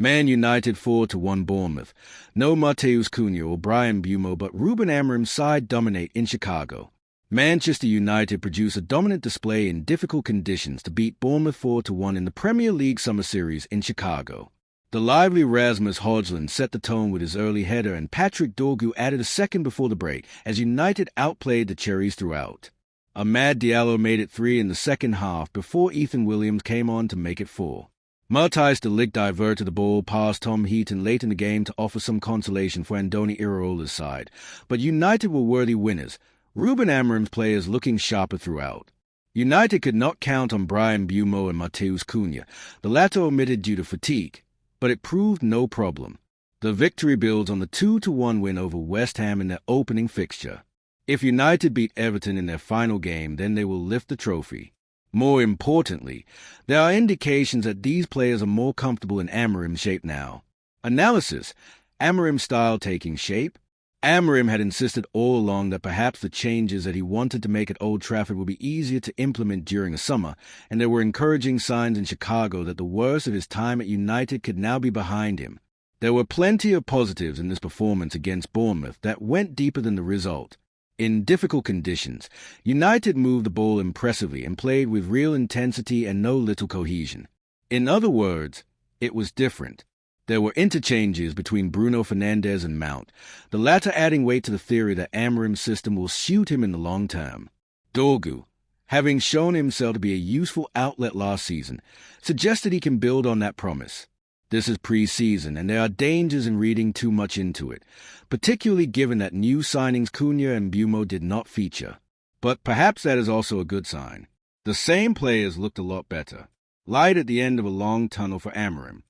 Man United 4-1 Bournemouth. No Matheus Cunha or Bryan Mbeumo, but Ruben Amorim's side dominate in Chicago. Manchester United produce a dominant display in difficult conditions to beat Bournemouth 4-1 in the Premier League Summer Series in Chicago. The lively Rasmus Højlund set the tone with his early header, and Patrick Dorgu added a second before the break as United outplayed the Cherries throughout. Amad Diallo made it 3 in the second half before Ethan Williams came on to make it 4. Matheus diverted the ball past Tom Heaton late in the game to offer some consolation for Andoni Iraola's side, but United were worthy winners, Ruben Amorim's players looking sharper throughout. United could not count on Bryan Mbeumo and Matheus Cunha, the latter omitted due to fatigue, but it proved no problem. The victory builds on the 2-1 win over West Ham in their opening fixture. If United beat Everton in their final game, then they will lift the trophy. More importantly, there are indications that these players are more comfortable in Amorim's shape now. Analysis: Amorim's style taking shape. Amorim had insisted all along that perhaps the changes that he wanted to make at Old Trafford would be easier to implement during the summer, and there were encouraging signs in Chicago that the worst of his time at United could now be behind him. There were plenty of positives in this performance against Bournemouth that went deeper than the result. In difficult conditions, United moved the ball impressively and played with real intensity and no little cohesion. In other words, it was different. There were interchanges between Bruno Fernandes and Mount, the latter adding weight to the theory that Amorim's system will suit him in the long term. Dorgu, having shown himself to be a useful outlet last season, suggested he can build on that promise. This is pre-season, and there are dangers in reading too much into it, particularly given that new signings Cunha and Mbeumo did not feature. But perhaps that is also a good sign. The same players looked a lot better. Light at the end of a long tunnel for Amorim.